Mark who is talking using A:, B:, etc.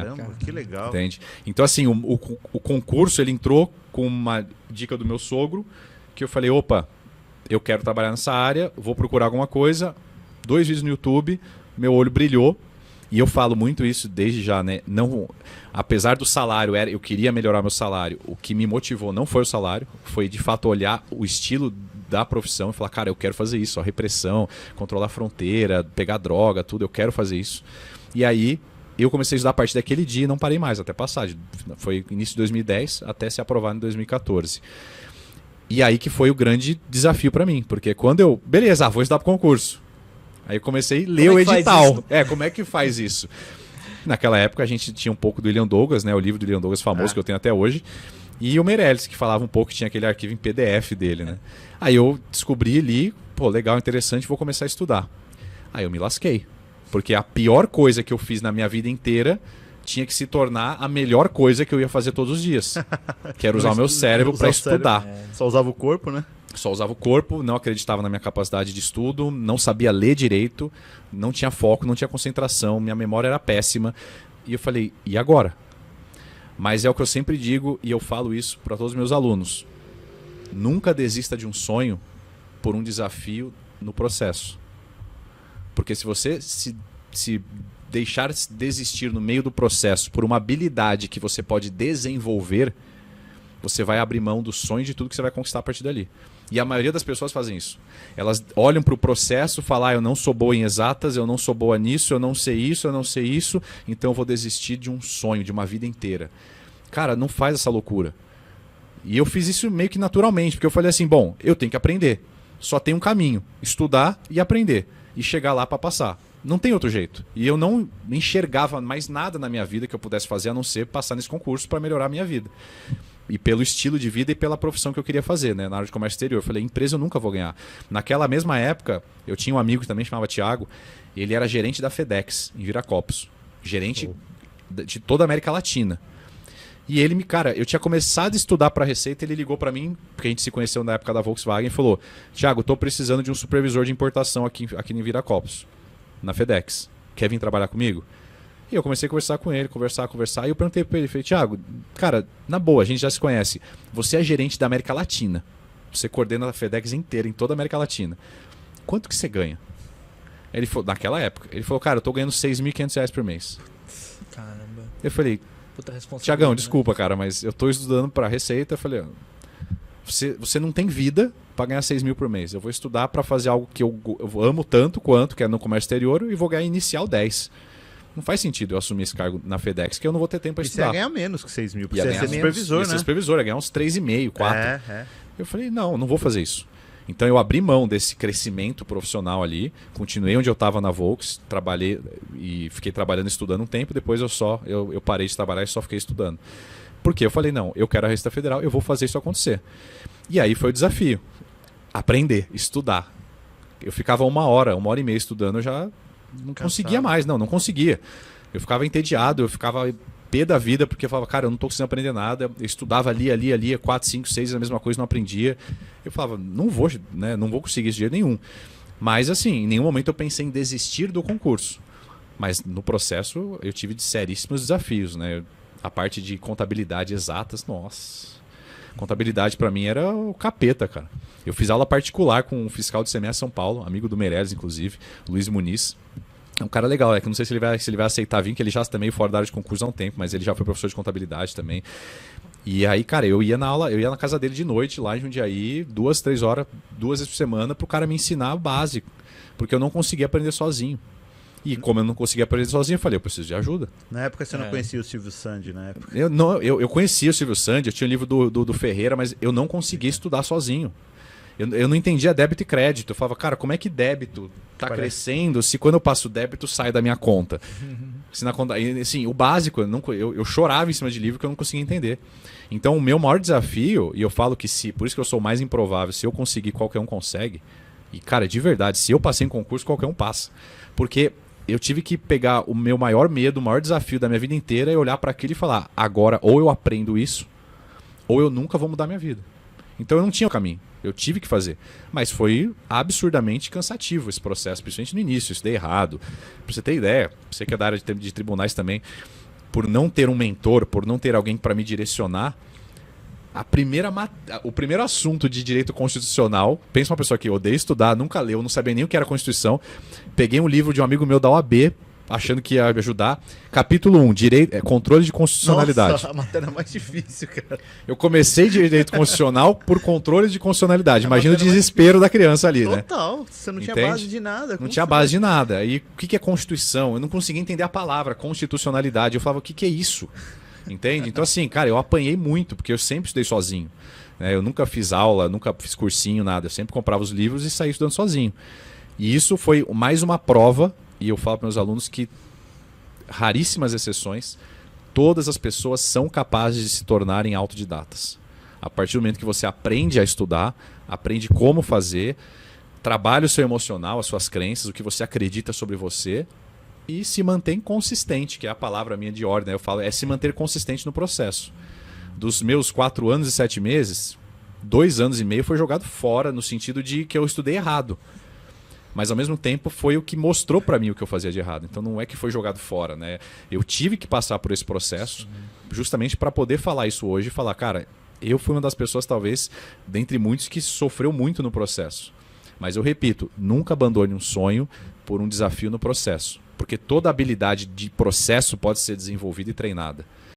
A: Caramba, que legal.
B: Entende? Então, assim, o concurso, ele entrou com uma dica do meu sogro, que eu falei, opa, eu quero trabalhar nessa área, vou procurar alguma coisa, 2 vídeos no YouTube, meu olho brilhou, e eu falo muito isso desde já, né? Não, apesar do salário, eu queria melhorar meu salário, o que me motivou não foi o salário, foi de fato olhar o estilo da profissão e falar, cara, eu quero fazer isso, ó, repressão, controlar a fronteira, pegar droga, tudo, eu quero fazer isso. E aí eu comecei a estudar a partir daquele dia e não parei mais, até passar. Foi início de 2010 até se aprovar em 2014. E aí que foi o grande desafio para mim, porque quando eu, beleza, vou estudar para concurso. Aí eu comecei a ler o edital. Como é que faz isso? Naquela época a gente tinha um pouco do William Douglas, né, o livro do William Douglas famoso que eu tenho até hoje, e o Meirelles, que falava um pouco, que tinha aquele arquivo em PDF dele, né? Aí eu descobri ali, pô, legal, interessante, vou começar a estudar. Aí eu me lasquei, porque a pior coisa que eu fiz na minha vida inteira tinha que se tornar a melhor coisa que eu ia fazer todos os dias, que era usar o meu cérebro para estudar.
A: Só usava o corpo, né?
B: Só usava o corpo, não acreditava na minha capacidade de estudo, não sabia ler direito, não tinha foco, não tinha concentração, minha memória era péssima. E eu falei, e agora? Mas é o que eu sempre digo e eu falo isso para todos os meus alunos. Nunca desista de um sonho por um desafio no processo. Porque se você se deixar desistir no meio do processo por uma habilidade que você pode desenvolver, você vai abrir mão do sonho de tudo que você vai conquistar a partir dali. E a maioria das pessoas fazem isso. Elas olham para o processo e falam, eu não sou boa em exatas, eu não sou boa nisso, eu não sei isso, eu não sei isso, então eu vou desistir de um sonho, de uma vida inteira. Cara, não faz essa loucura. E eu fiz isso meio que naturalmente, porque eu falei assim, bom, eu tenho que aprender. Só tem um caminho, estudar e aprender. E chegar lá para passar. Não tem outro jeito. E eu não enxergava mais nada na minha vida que eu pudesse fazer, a não ser passar nesse concurso para melhorar a minha vida. E pelo estilo de vida e pela profissão que eu queria fazer, né? Na área de comércio exterior. Eu falei, empresa eu nunca vou ganhar. Naquela mesma época, eu tinha um amigo que também chamava Thiago, ele era gerente da FedEx, em Viracopos. Gerente de toda a América Latina. E ele cara, eu tinha começado a estudar para Receita, ele ligou para mim, porque a gente se conheceu na época da Volkswagen, e falou, Thiago, estou precisando de um supervisor de importação aqui em Viracopos, na FedEx. Quer vir trabalhar comigo? E eu comecei a conversar com ele, conversar. E eu perguntei para ele, falei, Thiago, cara, na boa, a gente já se conhece. Você é gerente da América Latina. Você coordena a FedEx inteira, em toda a América Latina. Quanto que você ganha? Ele falou, naquela época, ele falou, cara, eu tô ganhando R$6.500 por mês.
C: Caramba.
B: Eu falei,
C: puta responsabilidade,
B: Thiagão,
C: né?
B: desculpa, cara, mas eu tô estudando para Receita. Eu falei, você não tem vida para ganhar 6 mil por mês. Eu vou estudar para fazer algo que eu amo tanto quanto, que é no comércio exterior, e vou ganhar inicial 10. Não faz sentido eu assumir esse cargo na FedEx, que eu não vou ter tempo para estudar.
A: Você ia ganhar menos que 6 mil, porque
B: Ia
A: você ia ser supervisor,
B: ia ser
A: né?
B: supervisor, ia ganhar uns 3,5, 4.
A: É.
B: Eu falei, não vou fazer isso. Então eu abri mão desse crescimento profissional ali, continuei onde eu estava na Volks, trabalhei e fiquei trabalhando e estudando um tempo, depois eu parei de trabalhar e só fiquei estudando. Porque eu falei, não, eu quero a Receita Federal, eu vou fazer isso acontecer. E aí foi o desafio. Aprender, estudar. Eu ficava 1h e meia estudando, eu já não conseguia mais, não conseguia. Eu ficava entediado, eu ficava pé da vida, porque eu falava, cara, eu não tô conseguindo aprender nada. Eu estudava ali, 4, 5, 6, a mesma coisa, não aprendia. Eu falava, não vou conseguir esse dia nenhum. Mas assim, em nenhum momento eu pensei em desistir do concurso. Mas no processo eu tive seríssimos desafios, né? A parte de contabilidade exatas, nossa. Contabilidade para mim era o capeta, cara. Eu fiz aula particular com um fiscal de CMS São Paulo, amigo do Meirelles, inclusive, Luiz Muniz. É um cara legal, que não sei se ele vai aceitar vir, que ele já está meio fora da área de concurso há um tempo, mas ele já foi professor de contabilidade também. E aí, cara, eu ia na casa dele de noite, lá em Jundiaí, 2, 3 horas, 2 vezes por semana, pro cara me ensinar o básico. Porque eu não conseguia aprender sozinho. E como eu não conseguia aprender sozinho, eu falei, eu preciso de ajuda.
A: Na época você não conhecia o Silvio Sandi, na época?
B: Eu conhecia o Silvio Sandi, eu tinha o livro do Ferreira, mas eu não conseguia estudar sozinho. Eu não entendia débito e crédito. Eu falava, cara, como é que débito está crescendo se quando eu passo débito sai da minha conta? Se na conta, assim, o básico, eu chorava em cima de livro que eu não conseguia entender. Então o meu maior desafio, e eu falo que por isso que eu sou mais improvável, se eu conseguir, qualquer um consegue. E cara, de verdade, se eu passei em concurso, qualquer um passa. Porque eu tive que pegar o meu maior medo, o maior desafio da minha vida inteira e olhar para aquilo e falar, agora ou eu aprendo isso, ou eu nunca vou mudar minha vida. Então eu não tinha o caminho, eu tive que fazer. Mas foi absurdamente cansativo esse processo, principalmente no início, eu estudei errado. Pra você ter ideia, você que é da área de tribunais também, por não ter um mentor, por não ter alguém para me direcionar, o primeiro assunto de direito constitucional, pensa uma pessoa que odeia estudar, nunca leu, não sabia nem o que era Constituição, peguei um livro de um amigo meu da OAB, achando que ia me ajudar, capítulo 1, controle de constitucionalidade.
A: Nossa, a matéria mais difícil, cara.
B: Eu comecei direito constitucional por controle de constitucionalidade. Imagina o desespero da criança ali, né?
A: Total, você não tinha
B: Entende?
A: base de nada.
B: Não
A: Como
B: tinha
A: você
B: base de nada. E o que é Constituição? Eu não conseguia entender a palavra constitucionalidade. Eu falava, o que é isso? Entende? Então, assim, cara, eu apanhei muito, porque eu sempre estudei sozinho. Né? Eu nunca fiz aula, nunca fiz cursinho, nada. Eu sempre comprava os livros e saía estudando sozinho. E isso foi mais uma prova, e eu falo para meus alunos que, raríssimas exceções, todas as pessoas são capazes de se tornarem autodidatas. A partir do momento que você aprende a estudar, aprende como fazer, trabalha o seu emocional, as suas crenças, o que você acredita sobre você, e se mantém consistente, que é a palavra minha de ordem. Eu falo, é se manter consistente no processo. Dos meus 4 anos e 7 meses, 2 anos e meio foi jogado fora, no sentido de que eu estudei errado. Mas ao mesmo tempo foi o que mostrou para mim o que eu fazia de errado. Então não é que foi jogado fora, né? Eu tive que passar por esse processo justamente para poder falar isso hoje e falar, cara, eu fui uma das pessoas, talvez, dentre muitos, que sofreu muito no processo. Mas eu repito, nunca abandone um sonho por um desafio no processo. Porque toda habilidade de processo pode ser desenvolvida e treinada.